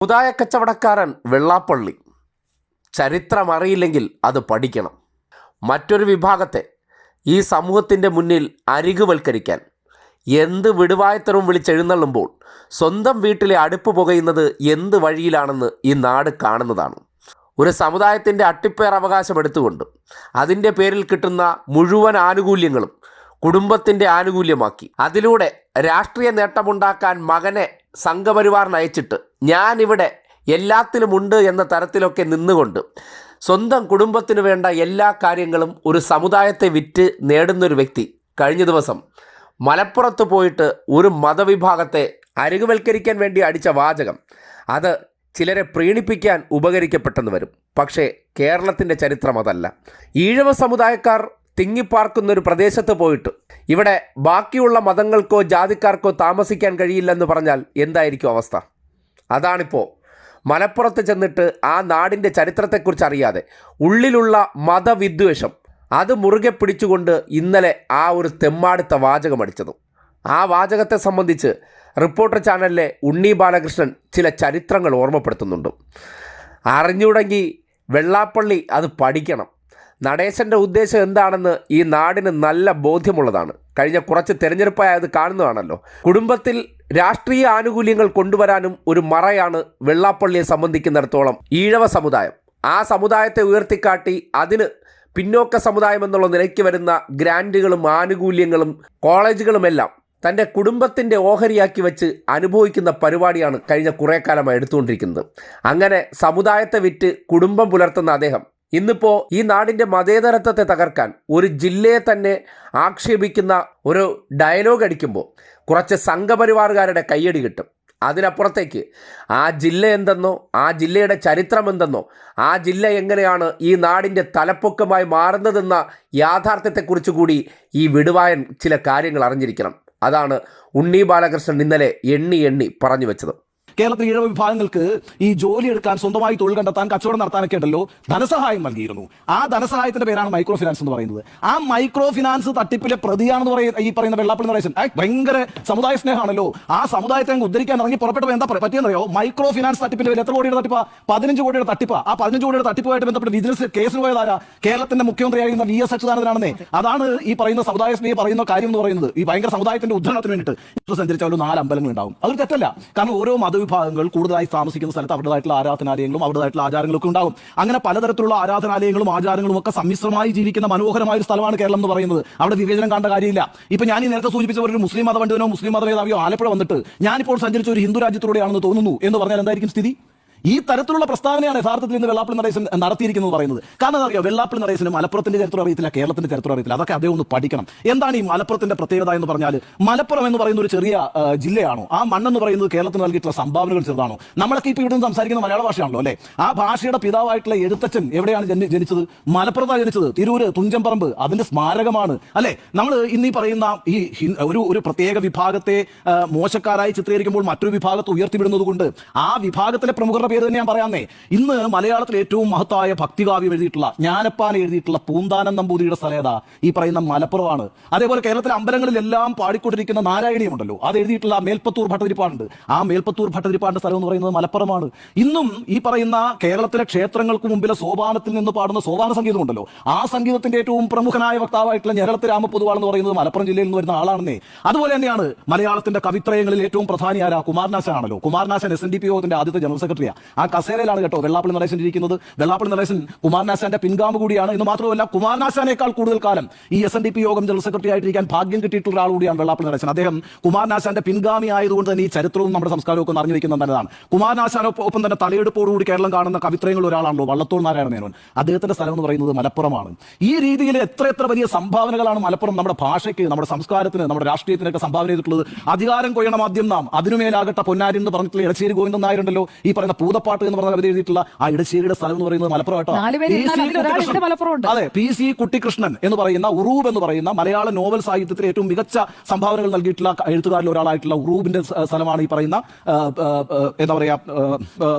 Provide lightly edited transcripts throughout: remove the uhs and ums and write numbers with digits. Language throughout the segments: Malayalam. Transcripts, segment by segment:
സമുദായ കച്ചവടക്കാരൻ വെള്ളാപ്പള്ളി ചരിത്രമറിയില്ലെങ്കിൽ അത് പഠിക്കണം. മറ്റൊരു വിഭാഗത്തെ ഈ സമൂഹത്തിൻ്റെ മുന്നിൽ അരികുവൽക്കരിക്കാൻ എന്ത് വിടുവായത്തരവും വിളിച്ചെഴുന്നള്ളുമ്പോൾ സ്വന്തം വീട്ടിലെ അടുപ്പ് പുകയുന്നത് എന്ത് വഴിയിലാണെന്ന് ഈ നാട് കാണുന്നതാണ്. ഒരു സമുദായത്തിൻ്റെ അട്ടിപ്പേർ അവകാശം എടുത്തുകൊണ്ട് അതിൻ്റെ പേരിൽ കിട്ടുന്ന മുഴുവൻ ആനുകൂല്യങ്ങളും കുടുംബത്തിൻ്റെ ആനുകൂല്യമാക്കി അതിലൂടെ രാഷ്ട്രീയ നേട്ടമുണ്ടാക്കാൻ മകനെ സംഘപരിവാറിന് അയച്ചിട്ട് ഞാനിവിടെ എല്ലാത്തിലുമുണ്ട് എന്ന തരത്തിലൊക്കെ നിന്നുകൊണ്ട് സ്വന്തം കുടുംബത്തിന് വേണ്ട എല്ലാ കാര്യങ്ങളും ഒരു സമുദായത്തെ വിറ്റ് നേടുന്നൊരു വ്യക്തി കഴിഞ്ഞ ദിവസം മലപ്പുറത്ത് പോയിട്ട് ഒരു മതവിഭാഗത്തെ അരികുവൽക്കരിക്കാൻ വേണ്ടി അടിച്ച വാചകം അത് ചിലരെ പ്രീണിപ്പിക്കാൻ ഉപകരിക്കപ്പെട്ടെന്ന് വരും. പക്ഷേ കേരളത്തിൻ്റെ ചരിത്രം അതല്ല. ഈഴവ സമുദായക്കാർ തിങ്ങിപ്പാർക്കുന്നൊരു പ്രദേശത്ത് പോയിട്ട് ഇവിടെ ബാക്കിയുള്ള മതങ്ങൾക്കോ ജാതിക്കാർക്കോ താമസിക്കാൻ കഴിയില്ലെന്ന് പറഞ്ഞാൽ എന്തായിരിക്കും അവസ്ഥ? അതാണിപ്പോൾ മലപ്പുറത്ത് ചെന്നിട്ട് ആ നാടിൻ്റെ ചരിത്രത്തെക്കുറിച്ച് അറിയാതെ ഉള്ളിലുള്ള മതവിദ്വേഷം അത് മുറുകെ പിടിച്ചുകൊണ്ട് ഇന്നലെ ആ ഒരു തെമ്മാടുത്ത വാചകമടിച്ചതും. ആ വാചകത്തെ സംബന്ധിച്ച് റിപ്പോർട്ടർ ചാനലിലെ ഉണ്ണി ബാലകൃഷ്ണൻ ചില ചരിത്രങ്ങൾ ഓർമ്മപ്പെടുത്തുന്നുണ്ട്. അറിഞ്ഞുടങ്ങി വെള്ളാപ്പള്ളി അത് പഠിക്കണം. നടേശൻ്റെ ഉദ്ദേശം എന്താണെന്ന് ഈ നാടിന് നല്ല ബോധ്യമുള്ളതാണ്. കഴിഞ്ഞ കുറച്ച് തെരഞ്ഞെടുപ്പായി അത് കാണുന്നതാണല്ലോ. കുടുംബത്തിൽ രാഷ്ട്രീയ ആനുകൂല്യങ്ങൾ കൊണ്ടുവരാനും ഒരു മറയാണ് വെള്ളാപ്പള്ളിയെ സംബന്ധിക്കുന്നിടത്തോളം ഈഴവ സമുദായം. ആ സമുദായത്തെ ഉയർത്തിക്കാട്ടി അതിന് പിന്നോക്ക സമുദായം എന്നുള്ള നിലയ്ക്ക് വരുന്ന ഗ്രാൻറ്റുകളും ആനുകൂല്യങ്ങളും കോളേജുകളുമെല്ലാം തൻ്റെ കുടുംബത്തിൻ്റെ ഓഹരിയാക്കി വെച്ച് അനുഭവിക്കുന്ന പരിപാടിയാണ് കഴിഞ്ഞ കുറേ കാലമായി എടുത്തുകൊണ്ടിരിക്കുന്നത്. അങ്ങനെ സമുദായത്തെ വിറ്റ് കുടുംബം പുലർത്തുന്ന അദ്ദേഹം ഇന്നിപ്പോൾ ഈ നാടിൻ്റെ മതേതരത്വത്തെ തകർക്കാൻ ഒരു ജില്ലയെ തന്നെ ആക്ഷേപിക്കുന്ന ഒരു ഡയലോഗ് അടിക്കുമ്പോൾ കുറച്ച് സംഘപരിവാറുകാരുടെ കയ്യടി കിട്ടും. അതിനപ്പുറത്തേക്ക് ആ ജില്ല എന്തെന്നോ ആ ജില്ലയുടെ ചരിത്രം എന്തെന്നോ ആ ജില്ല എങ്ങനെയാണ് ഈ നാടിൻ്റെ തലപ്പൊക്കമായി മാറുന്നതെന്ന യാഥാർത്ഥ്യത്തെക്കുറിച്ച് കൂടി ഈ വിടുവായൻ ചില കാര്യങ്ങൾ അറിഞ്ഞിരിക്കണം. അതാണ് ഉണ്ണി ബാലകൃഷ്ണൻ ഇന്നലെ എണ്ണി പറഞ്ഞു വെച്ചത്. കേരളത്തിലെ ഈഴവ വിഭാഗങ്ങൾക്ക് ഈ ജോലി എടുക്കാൻ, സ്വന്തമായി തൊഴിൽ കണ്ടെത്താൻ, കച്ചവടം നടത്താനൊക്കെ ഉണ്ടല്ലോ ധനസഹായം നൽകിയിരുന്നു. ആ ധനസഹായത്തിന്റെ പേരാണ് മൈക്രോ ഫിനാൻസ് എന്ന് പറയുന്നത്. ആ മൈക്രോ ഫിനാൻസ് തട്ടിപ്പിലെ പ്രതിയാണെന്ന് പറയുന്ന വെള്ളാപ്പള്ളി നടേശൻ ഭയങ്കര സമുദായ സ്നേഹമാണല്ലോ. ആ സമുദായത്തെ ഉദ്ധരിക്കാൻ ഇറങ്ങി പുറപ്പെട്ടപ്പോൾ എന്താ പറ്റിയെന്നറിയോ? മൈക്രോ ഫിനാൻസ് തട്ടിപ്പിന്റെ പേര് എത്ര കോടിയുടെ തട്ടിപ്പാ? 15 കോടിയുടെ തട്ടിപ്പാ. ആ 15 കോടിയുടെ തട്ടിപ്പുമായിട്ട് ബന്ധപ്പെട്ട് വിജിലൻസ് കേസിന് പോയതാരാ? കേരളത്തിന്റെ മുഖ്യമന്ത്രിയായിരുന്ന VS അച്യുതാനന്ദനാണെന്നേ. അതാണ് ഈ പറയുന്ന സമുദായ സ്നേഹി പറയുന്ന കാര്യം എന്ന് പറയുന്നത്. ഈ ഭയങ്കര സമുദായത്തിന്റെ ഉദ്ധരണത്തിന് വേണ്ടിയിട്ട് സഞ്ചരിച്ചാൽ 4 അമ്പലങ്ങൾ ഉണ്ടാവും. അതൊരു തെറ്റല്ല. കാരണം ഓരോ മതവിഭാഗങ്ങൾ കൂടുതലായി താമസിക്കുന്ന സ്ഥലത്ത് അവരുടേതായിട്ടുള്ള ആരാധനാലയങ്ങളും അവരുടേതായിട്ടുള്ള ആചാരങ്ങളൊക്കെ ഉണ്ടാകും. അങ്ങനെ പലതരത്തിലുള്ള ആരാധനാലയങ്ങളും ആചാരങ്ങളും ഒക്കെ സമ്മിശ്രമായി ജീവിക്കുന്ന മനോഹരമായ ഒരു സ്ഥലമാണ് കേരളം എന്ന് പറയുന്നത്. അവിടെ വിവേചനം കാണേണ്ട കാര്യമില്ല. ഇപ്പൊ ഞാൻ ഈ നേരത്തെ സൂചിപ്പിച്ച ഒരു മുസ്ലിം മതപണ്ഡിതനോ മുസ്ലിം മതമേധാവിയോ ആലപ്പുഴ വന്നിട്ട് ഞാനിപ്പോൾ സഞ്ചരിച്ച ഒരു ഹിന്ദു രാജ്യത്തിലൂടെയാണെന്ന് തോന്നുന്നു എന്ന് പറഞ്ഞാൽ എന്തായിരിക്കും സ്ഥിതി? ഈ തരത്തിലുള്ള പ്രസ്താവനയാണ് യഥാർത്ഥത്തിൽ ഇന്ന് വെള്ളാപ്പള്ളി നടേശൻ നടത്തിയിരിക്കുന്നത് പറയുന്നത്. കാരണം അറിയാം, വെള്ളാപ്പള്ളി നടേശന് മലപ്പുറത്തിന്റെ ചരിത്രം അറിയത്തില്ല, കേരളത്തിന്റെ ചരിത്രം അറിയത്തില്ല. അതൊക്കെ അദ്ദേഹം ഒന്ന് പഠിക്കണം. എന്താണ് ഈ മലപ്പുറത്തിന്റെ പ്രത്യേകത എന്ന് പറഞ്ഞാൽ, മലപ്പുറം എന്ന് പറയുന്ന ഒരു ചെറിയ ജില്ലയാണോ? ആ മണ്ണെന്ന് പറയുന്നത് കേരളത്തിന് നൽകിയിട്ടുള്ള സംഭാവനകൾ ചെറുതാണോ? നമ്മളൊക്കെ ഇപ്പോൾ ഇവിടെ സംസാരിക്കുന്ന മലയാള ഭാഷയാണല്ലോ അല്ലെ? ആ ഭാഷയുടെ പിതാവായിട്ടുള്ള എഴുത്തച്ഛൻ എവിടെയാണ് ജനിച്ചത്? മലപ്പുറത്താണ് ജനിച്ചത്. തിരൂര് തുഞ്ചംപറമ്പ് അതിന്റെ സ്മാരകമാണ് അല്ലെ? നമ്മൾ ഇന്നീ പറയുന്ന ഈ ഒരു പ്രത്യേക വിഭാഗത്തെ മോശക്കാരായി ചിത്രീകരിക്കുമ്പോൾ മറ്റൊരു വിഭാഗത്തെ ഉയർത്തിവിടുന്നത് കൊണ്ട് ആ വിഭാഗത്തിലെ പ്രമുഖരുടെ പേര് തന്നെ ഞാൻ പറയാന്നേ. ഇന്ന് മലയാളത്തിൽ ഏറ്റവും മഹത്തായ ഭക്തികാവ്യം എഴുതിയിട്ടുള്ള ജ്ഞാനപ്പാന എഴുതിയിട്ടുള്ള പൂന്താനം നമ്പൂതിരിയുടെ സ്ഥലത ഈ പറയുന്ന മലപ്പുറമാണ്. അതേപോലെ കേരളത്തിലെ അമ്പലങ്ങളിലെല്ലാം പാടിക്കൊണ്ടിരിക്കുന്ന നാരായണീയമുണ്ടല്ലോ, അത് എഴുതിയിട്ടുള്ള മേൽപ്പത്തൂർ ഭട്ടതിരിപ്പാടുണ്ട്. ആ മേൽപ്പത്തൂർ ഭട്ടതിരിപ്പാടിന്റെ സ്ഥലം എന്ന് പറയുന്നത് മലപ്പുറമാണ്. ഇന്നും ഈ പറയുന്ന കേരളത്തിലെ ക്ഷേത്രങ്ങൾക്ക് മുമ്പിലെ സോപാനത്തിൽ നിന്ന് പാടുന്ന സോപാന സംഗീതമുണ്ടല്ലോ, ആ സംഗീതത്തിന്റെ ഏറ്റവും പ്രമുഖനായ വക്താവായിട്ടുള്ള ഞരളത്ത് രാമപൊതുവാളെന്ന് പറയുന്നത് മലപ്പുറം ജില്ലയിൽ നിന്ന് വരുന്ന ആളാണെന്നേ. അതുപോലെ തന്നെയാണ് മലയാളത്തിന്റെ കവിത്രയങ്ങളിൽ ഏറ്റവും പ്രധാനിയായ കുമാരനാശാനാണല്ലോ. കുമാരനാശൻ SNDP യോഗത്തിന്റെ ആദ്യത്തെ ജനറൽ സെക്രട്ടറിയാണ്. ആ കസേരയിലാണ് കേട്ടോ വെള്ളാപ്പള്ളി നടേശൻ ഇരിക്കുന്നത്. വെള്ളാപ്പള്ളി നടേശൻ കുമാരനാശാന്റെ പിൻഗാമി കൂടിയാണ്. എന്ന് മാത്രമല്ല, കുമാരനാശാനേക്കാൾ കൂടുതൽ കാലം ഈ SNDP യോഗം ജനറൽ സെക്രട്ടറി ആയിട്ടിരിക്കാൻ ഭാഗ്യം കിട്ടിയിട്ടുള്ള ഒരാൾ കൂടിയാണ് വെള്ളാപ്പള്ളി നടേശൻ. അദ്ദേഹം കുമാരനാശാന്റെ പിൻഗാമി ആയതുകൊണ്ട് തന്നെ ഈ ചരിത്രവും നമ്മുടെ സംസ്കാരവും ഒക്കെ അറിഞ്ഞു വെക്കുന്നത് നല്ലതാണ്. കുമാരനാശാനൊപ്പം തന്നെ തലയെടുപ്പോടുകൂടി കേരളം കാണുന്ന കവിത്രയങ്ങളിൽ ഒരാളാണല്ലോ വള്ളത്തോൾ നാരായണ മേനോൻ. അദ്ദേഹത്തിന്റെ സ്ഥലം എന്ന് പറയുന്നത് മലപ്പുറമാണ്. ഈ രീതിയിൽ എത്ര വലിയ സംഭാവനകളാണ് മലപ്പുറം നമ്മുടെ ഭാഷയ്ക്ക്, നമ്മുടെ സംസ്കാരത്തിന്, നമ്മുടെ രാഷ്ട്രീയത്തിനൊക്കെ സംഭാവന ചെയ്തിട്ടുള്ളത്. അധികാരം കൊയ്യണം ആദ്യം നാം, അതിനുമേലാകട്ടെ പൊന്നാരി എന്ന് പറഞ്ഞിട്ടുള്ള എടശ്ശേരി ഗോവിന്ദൻ നായരുണ്ടല്ലോ, ഈ പറയുന്ന ഭൂതപ്പാട്ട് എന്ന് പറഞ്ഞ കവിത എഴുതിയിട്ടുള്ള ആ ഇടശ്ശേരിയുടെ സ്ഥലം എന്ന് പറയുന്നത് മലപ്പുറം. അതെ, PC കുട്ടിക്കൃഷ്ണൻ എന്ന് പറയുന്ന ഉറൂബ് എന്ന് പറയുന്ന മലയാള നോവൽ സാഹിത്യത്തിൽ ഏറ്റവും മികച്ച സംഭാവനകൾ നൽകിയിട്ടുള്ള എഴുത്തുകാരിൽ ഒരാളായിട്ടുള്ള ഉറൂബിന്റെ സ്ഥലമാണ് ഈ പറയുന്ന എന്താ പറയാ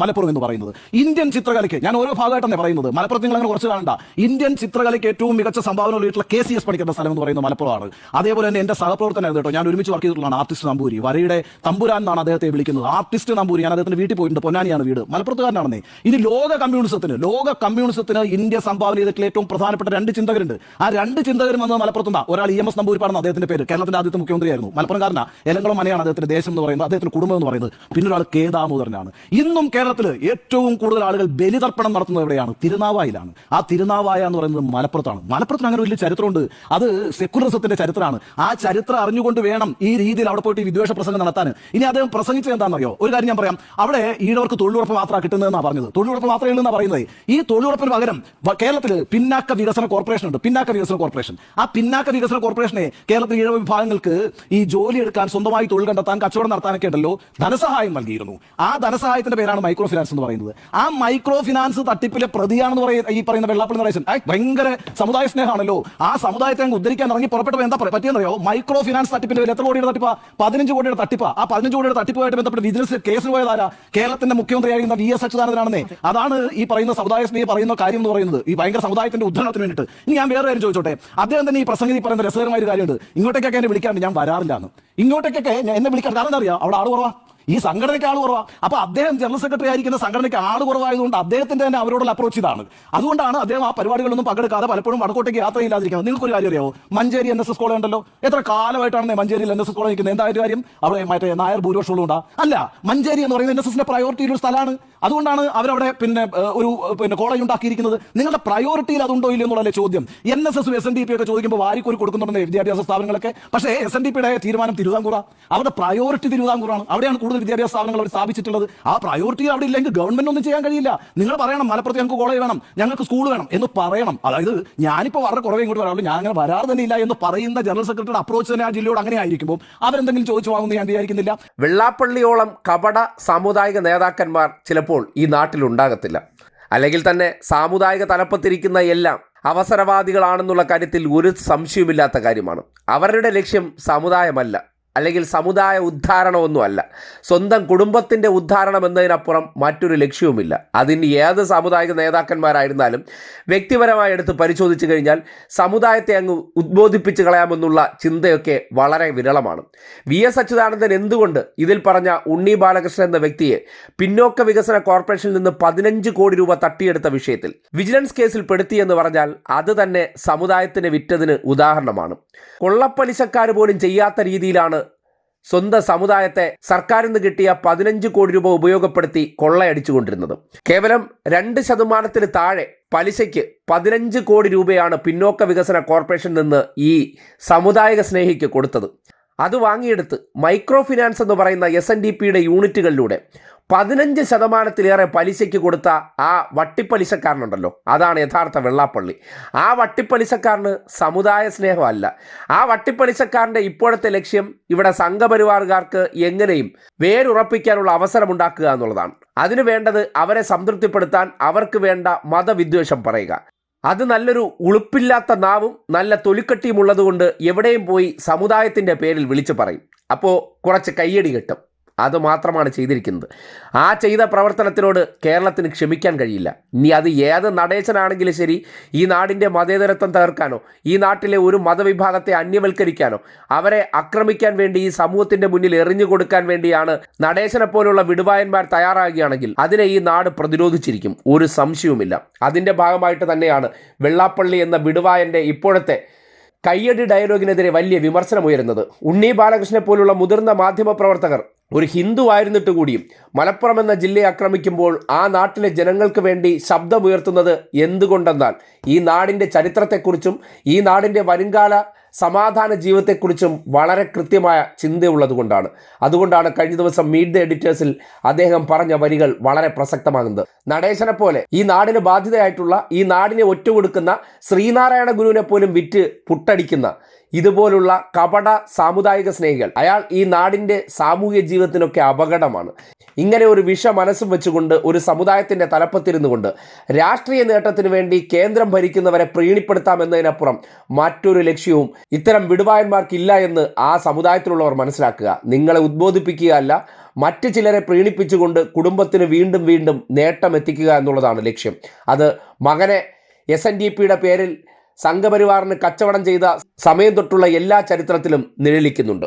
മലപ്പുറം എന്ന് പറയുന്നത്. ഇന്ത്യൻ ചിത്രകലയ്ക്ക് ഞാൻ ഓരോ ഭാഗമായിട്ടാണ് പറയുന്നത്, മലപ്പുറത്ത് നിങ്ങൾ അങ്ങനെ കുറച്ച് കാണണ്ട. ഇന്ത്യൻ ചിത്രകലയ്ക്ക് ഏറ്റവും മികച്ച സംഭാവന നൽകിയിട്ടുള്ള KCS പണിക്കരുടെ സ്ഥലം എന്ന് പറയുന്നത് മലപ്പുറമാണ്. അതേപോലെ തന്നെ എന്റെ സഹപ്രവർത്തനായിരുന്നു കേട്ടോ, ഞാൻ ഒരുമിച്ച് വർക്ക് ചെയ്തിട്ടുള്ളതാണ് ആർട്ടിസ്റ്റ് നമ്പൂരി, വരയുടെ തമ്പുരാൻ എന്നാണ് അദ്ദേഹത്തെ വിളിക്കുന്നത്. ആർട്ടിസ്റ്റ് നമ്പൂരി, ഞാൻ അദ്ദേഹത്തിന്റെ വീട്ടിൽ പോയിട്ടുണ്ട്, പൊന്നാനിയാണ് വീട്, മലപ്പുറത്തുകാരനാണെന്നേ. ഇനി ലോക കമ്മ്യൂണിസത്തിന് ഇന്ത്യ സംഭാവന ചെയ്തിട്ടുള്ള ഏറ്റവും പ്രധാനപ്പെട്ട 2 ചിന്തകരുണ്ട്. ആ 2 ചിന്തകരും വന്നത് മലപ്പുറത്തുനിന്നാണ്. ഒരാൾ EMS നമ്പൂരിപ്പാടാണ് അദ്ദേഹത്തിന്റെ പേര്, കേരളത്തിന്റെ ആദ്യത്തെ മുഖ്യമന്ത്രിയായിരുന്നു, മലപ്പുറംകാരനാണ്. എലങ്കളം മനയാണ് അദ്ദേഹത്തിന്റെ ദേശം എന്ന് പറയുന്നത്, അദ്ദേഹത്തിന്റെ കുടുംബം എന്ന് പറയുന്നത്. പിന്നെ ഒരാൾ K ദാമോദരനാണ്. ഇന്നും കേരളത്തിൽ ഏറ്റവും കൂടുതൽ ആളുകൾ ബലിതർപ്പണം നടത്തുന്നത് എവിടെയാണ്? തിരുനാവായിലാണ്. ആ തിരുനാവായ എന്ന് പറയുന്നത് മലപ്പുറത്താണ്. മലപ്പുറത്തിന് അങ്ങനെ വലിയ ചരിത്രമുണ്ട്. അത് സെക്കുലറിസത്തിന്റെ ചരിത്രമാണ്. ആ ചരിത്രം അറിഞ്ഞുകൊണ്ട് വേണം ഈ രീതിയിൽ അവിടെ പോയിട്ട് വിദ്വേഷ പ്രസംഗം നടത്താൻ. ഇനി അദ്ദേഹം പ്രസംഗിച്ചത് എന്താണെന്നറിയോ? ഒരു കാര്യം ഞാൻ പറയാം, അവിടെ ഈഴവർക്ക് തൊഴിലുറപ്പ് മാത്രമാണ് കിട്ടുന്നതെന്നാണ് പറഞ്ഞത്. തൊഴിലുറപ്പ് മാത്രമേ ഉള്ളൂ എന്നാണ് പറയുന്നത്. ഈ തൊഴിലുറപ്പിന് പകരം കേരളത്തിൽ പിന്നാക്ക വികസന കോർപ്പറേഷൻ ഉണ്ട്, പിന്നാക്ക വികസന കോർപ്പറേഷൻ. ആ പിന്നാക്ക വികസന കോർപ്പറേഷനെ കേരളത്തിൽ ഈഴവ വിഭാഗങ്ങൾക്ക് ഈ ജോലി എടുക്കാൻ, സ്വന്തമായി തൊഴിൽ കണ്ടെത്താൻ, കച്ചവടം നടത്താനൊക്കെ ഉണ്ടല്ലോ ധനസഹായം നൽകിയിരുന്നു. ആ ധനസഹായത്തിന്റെ പേരാണ് മൈക്രോ ഫിനാൻസ് എന്ന് പറയുന്നത്. ആ മൈക്രോ ഫിനാൻസ് തട്ടിപ്പിലെ പ്രതിയാണെന്ന് ഈ പറയുന്ന വെള്ളാപ്പള്ളി നടേശൻ ഭയങ്കര സമുദായ സ്നേഹമാണല്ലോ. ആ സമുദായത്തെ അങ്ങ് ഉദ്ധരിക്കാൻ ഇറങ്ങി പുറപ്പെട്ടപ്പോൾ എന്താ പറ്റിയെന്നറിയോ? മൈക്രോ ഫിനാൻസ് തട്ടിപ്പിന്റെ പേര് എത്ര കോടിയുടെ തട്ടിപ്പാ? 15 കോടിയുടെ തട്ടിപ്പാ. ആ 15 കോടിയുടെ തട്ടിപ്പുമായിട്ട് ബന്ധപ്പെട്ട് വിജിലൻസ് കേസിന് പോയതാരാ? കേരളത്തിന്റെ മുഖ്യമന്ത്രിയായിരുന്ന VS അച്യുതാനന്ദനാണെന്നേ. അതാണ് ഈ പറയുന്ന സമുദായ സ്നേഹി പറയുന്ന കാര്യം എന്ന് പറയുന്നത്, ഈ ഭയങ്കര സമുദായത്തിന്റെ ഉദ്ധരണത്തിന് വേണ്ടിയിട്ട്. ഇനി ഞാൻ വേറെ കാര്യം ചോദിച്ചോട്ടെ, അദ്ദേഹം തന്നെ ഈ പ്രസംഗത്തിൽ പറയുന്ന രസകരമായ ഒരു കാര്യമുണ്ട്. ഇങ്ങോട്ടേക്കൊക്കെ എന്നെ വിളിക്കാണ്ട് ഞാൻ വരാറില്ലാന്ന്. ഇങ്ങോട്ടേക്കൊക്കെ എന്നെ വിളിക്കാൻ കാരണം എന്താ അറിയാം? അവിടെ ആള് കുറവാ, ഈ സംഘടനയ്ക്ക് ആൾ കുറവാ. അപ്പൊ അദ്ദേഹം ജനറൽ സെക്രട്ടറി ആയിരിക്കുന്ന സംഘടനയ്ക്ക് ആൾ കുറവായതുകൊണ്ട് അദ്ദേഹത്തിന്റെ തന്നെ അവരോടുള്ള അപ്രോച്ച് ഇതാണ്. അതുകൊണ്ടാണ് അദ്ദേഹം ആ പരിപാടികളൊന്നും പങ്കെടുക്കാതെ പലപ്പോഴും വടക്കോട്ടേക്ക് യാത്രയില്ലാതിരിക്കുന്നത്. നിങ്ങൾക്കൊരു കാര്യം അറിയാമോ? മഞ്ചേരി NSS കോളേജ് ഉണ്ടല്ലോ, എത്ര കാലമായിട്ടാണ് മഞ്ചേരിയിൽ NSS കോളേജ് നിൽക്കുന്നത്? എന്തായാലും കാര്യം അവിടെ മറ്റേ നായർ ഭൂരിപക്ഷമുണ്ടാ? അല്ല, മഞ്ചേരി എന്ന് പറയുന്നത് NSSന്റെ പ്രയോറിറ്റിയിലൊരു സ്ഥലമാണ്. അതുകൊണ്ടാണ് അവരവിടെ ഒരു കോളേജ് ഉണ്ടാക്കിയിരിക്കുന്നത്. നിങ്ങളുടെ പ്രയോറിറ്റിയിൽ അതുണ്ടോ ഇല്ലയോ എന്നുള്ളതല്ലേ ചോദ്യം. NSS SNDP ഒക്കെ ചോദിക്കുമ്പോൾ വാരിക്കോരി കൊടുക്കുന്നുണ്ടെന്ന് വിദ്യാഭ്യാസ സ്ഥാപനങ്ങളൊക്കെ. പക്ഷേ SNDPയുടെ തീരുമാനം തിരുവിതാംകൂറാ, അവരുടെ പ്രയോറിറ്റി തിരുവിതാംകൂറാണ്. അവിടെയാണ് കൂടുതൽ വിദ്യാഭ്യാസ സ്ഥാപനങ്ങൾ അവർ സ്ഥാപിച്ചിട്ടുള്ളത്. ആ പ്രയോറിറ്റി അവിടെ ഇല്ലെങ്കിൽ ഗവൺമെന്റ് ഒന്നും ചെയ്യാൻ കഴിയില്ല. നിങ്ങൾ പറയണം മലപ്പുറത്ത് ഞങ്ങൾക്ക് കോളേജ് വേണം, ഞങ്ങൾക്ക് സ്കൂൾ വേണം എന്ന് പറയണം. അതായത് ഞാനിപ്പോൾ വളരെ കുറവേ ഇങ്ങോട്ട് വരാറുള്ളൂ, ഞാൻ അങ്ങനെ വരാറ് തന്നെ ഇല്ല എന്ന് പറയുന്ന ജനറൽ സെക്രട്ടറിയുടെ അപ്രോച്ച് തന്നെ ആ ജില്ലയോട് അങ്ങനെ ആയിരിക്കുമ്പോൾ അവരെന്തെങ്കിലും ചോദിച്ചു വാങ്ങുമെന്ന് ഞാൻ വിചാരിക്കുന്നില്ല. വെള്ളാപ്പള്ളിയോളം കപട സാമുദായിക നേതാക്കന്മാർ ചിലപ്പോൾ ഈ നാട്ടിലുണ്ടാകത്തില്ല. അല്ലെങ്കിൽ തന്നെ സാമുദായിക തലപ്പത്തിരിക്കുന്ന എല്ലാം അവസരവാദികളാണെന്നുള്ള കാര്യത്തിൽ ഒരു സംശയവുമില്ലാത്ത കാര്യമാണ്. അവരുടെ ലക്ഷ്യം സമുദായമല്ല, അല്ലെങ്കിൽ സമുദായ ഉദ്ധാരണമൊന്നുമല്ല, സ്വന്തം കുടുംബത്തിൻ്റെ ഉദ്ധാരണം എന്നതിനപ്പുറം മറ്റൊരു ലക്ഷ്യവുമില്ല. അതിന് ഏത് സാമുദായിക നേതാക്കന്മാരായിരുന്നാലും വ്യക്തിപരമായി എടുത്ത് പരിശോധിച്ചു കഴിഞ്ഞാൽ സമുദായത്തെ അങ്ങ് ഉദ്ബോധിപ്പിച്ച് കളയാമെന്നുള്ള ചിന്തയൊക്കെ വളരെ വിരളമാണ്. VS അച്യുതാനന്ദൻ എന്തുകൊണ്ട് ഇതിൽ പറഞ്ഞ ഉണ്ണി ബാലകൃഷ്ണൻ എന്ന വ്യക്തിയെ പിന്നോക്ക വികസന കോർപ്പറേഷനിൽ നിന്ന് 15 കോടി രൂപ തട്ടിയെടുത്ത വിഷയത്തിൽ വിജിലൻസ് കേസിൽ പെടുത്തിയെന്ന് പറഞ്ഞാൽ അത് തന്നെ സമുദായത്തിന് വിറ്റതിന് ഉദാഹരണമാണ്. കൊള്ളപ്പലിശക്കാർ പോലും ചെയ്യാത്ത രീതിയിലാണ് സ്വന്തം സമുദായത്തെ സർക്കാരിൽ നിന്ന് കിട്ടിയ 15 കോടി രൂപ ഉപയോഗപ്പെടുത്തി കൊള്ളയടിച്ചുകൊണ്ടിരുന്നത്. കേവലം 2% താഴെ പലിശയ്ക്ക് 15 കോടി രൂപയാണ് പിന്നോക്ക വികസന കോർപ്പറേഷനിൽ നിന്ന് ഈ സമുദായിക സ്നേഹിക്ക് കൊടുത്തത്. അത് വാങ്ങിയെടുത്ത് മൈക്രോ ഫിനാൻസ് എന്ന് പറയുന്ന SNDPയുടെ യൂണിറ്റുകളിലൂടെ 15% പലിശയ്ക്ക് കൊടുത്ത ആ വട്ടിപ്പലിശക്കാരനുണ്ടല്ലോ, അതാണ് യഥാർത്ഥ വെള്ളാപ്പള്ളി. ആ വട്ടിപ്പലിശക്കാരന് സമുദായ സ്നേഹമല്ല. ആ വട്ടിപ്പലിശക്കാരൻ്റെ ഇപ്പോഴത്തെ ലക്ഷ്യം ഇവിടെ സംഘപരിവാറുകാർക്ക് എങ്ങനെയും വേരുറപ്പിക്കാനുള്ള അവസരമുണ്ടാക്കുക എന്നുള്ളതാണ്. അതിനു വേണ്ടത് അവരെ സംതൃപ്തിപ്പെടുത്താൻ അവർക്ക് വേണ്ട മതവിദ്വേഷം പറയുക. അത് നല്ലൊരു ഉളുപ്പില്ലാത്ത നാവും നല്ല തൊലിക്കട്ടിയും ഉള്ളതുകൊണ്ട് എവിടെയും പോയി സമുദായത്തിൻ്റെ പേരിൽ വിളിച്ചു പറയും. അപ്പോൾ കുറച്ച് കയ്യടി കിട്ടും. അതുമാത്രമാണ് ചെയ്തിരിക്കുന്നത്. ആ ചെയ്ത പ്രവർത്തനത്തിനോട് കേരളത്തിന് ക്ഷമിക്കാൻ കഴിയില്ല. ഇനി അത് ഏത് നടേശനാണെങ്കിലും ശരി, ഈ നാടിൻ്റെ മതേതരത്വം തകർക്കാനോ ഈ നാട്ടിലെ ഒരു മതവിഭാഗത്തെ അന്യവൽക്കരിക്കാനോ അവരെ ആക്രമിക്കാൻ വേണ്ടി ഈ സമൂഹത്തിൻ്റെ മുന്നിൽ എറിഞ്ഞു കൊടുക്കാൻ വേണ്ടിയാണ് നടേശനെ പോലുള്ള വിടുവായന്മാർ തയ്യാറാകുകയാണെങ്കിൽ അതിനെ ഈ നാട് പ്രതിരോധിച്ചിരിക്കും, ഒരു സംശയവുമില്ല. അതിൻ്റെ ഭാഗമായിട്ട് തന്നെയാണ് വെള്ളാപ്പള്ളി എന്ന വിടുവായൻ്റെ ഇപ്പോഴത്തെ കയ്യടി ഡയലോഗിനെതിരെ വലിയ വിമർശനമുയരുന്നത്. ഉണ്ണി ബാലകൃഷ്ണനെ പോലുള്ള മുതിർന്ന മാധ്യമപ്രവർത്തകർ ഒരു ഹിന്ദു ആയിരുന്നിട്ട് കൂടിയും മലപ്പുറം എന്ന ജില്ലയെ ആക്രമിക്കുമ്പോൾ ആ നാട്ടിലെ ജനങ്ങൾക്ക് വേണ്ടി ശബ്ദമുയർത്തുന്നത് എന്തുകൊണ്ടെന്നാൽ ഈ നാടിൻ്റെ ചരിത്രത്തെക്കുറിച്ചും ഈ നാടിൻ്റെ വരുംകാല സമാധാന ജീവിതത്തെക്കുറിച്ചും വളരെ കൃത്യമായ ചിന്തയുള്ളതുകൊണ്ടാണ്. അതുകൊണ്ടാണ് കഴിഞ്ഞ ദിവസം മീറ്റ് ദ എഡിറ്റേഴ്സിൽ അദ്ദേഹം പറഞ്ഞ വരികൾ വളരെ പ്രസക്തമാകുന്നത്. നടേശനെ പോലെ ഈ നാടിന് ബാധ്യതയായിട്ടുള്ള, ഈ നാടിനെ ഒറ്റുകൊടുക്കുന്ന ശ്രീനാരായണ ഗുരുവിനെ പോലും വിറ്റ് പുട്ടടിക്കുന്ന ഇതുപോലുള്ള കപട സാമുദായിക സ്നേഹികൾ, അയാൾ ഈ നാടിൻ്റെ സാമൂഹ്യ ജീവിതത്തിനൊക്കെ അപകടമാണ്. ഇങ്ങനെ ഒരു വിഷ മനസ്സും വെച്ചുകൊണ്ട് ഒരു സമുദായത്തിൻ്റെ തലപ്പത്തിരുന്നു കൊണ്ട് രാഷ്ട്രീയ നേട്ടത്തിന് വേണ്ടി കേന്ദ്രം ഭരിക്കുന്നവരെ പ്രീണിപ്പെടുത്താമെന്നതിനപ്പുറം മറ്റൊരു ലക്ഷ്യവും ഇത്തരം വിടുവായന്മാർക്കില്ല എന്ന് ആ സമുദായത്തിലുള്ളവർ മനസ്സിലാക്കുക. നിങ്ങളെ ഉദ്ബോധിപ്പിക്കുക അല്ല, മറ്റ് ചിലരെ പ്രീണിപ്പിച്ചുകൊണ്ട് കുടുംബത്തിന് വീണ്ടും വീണ്ടും നേട്ടം എത്തിക്കുക എന്നുള്ളതാണ് ലക്ഷ്യം. അത് മകനെ SNDPയുടെ പേരിൽ സംഘപരിവാറിന് കച്ചവടം ചെയ്ത സമയം തൊട്ടുള്ള എല്ലാ ചരിത്രത്തിലും നിഴലിക്കുന്നുണ്ട്.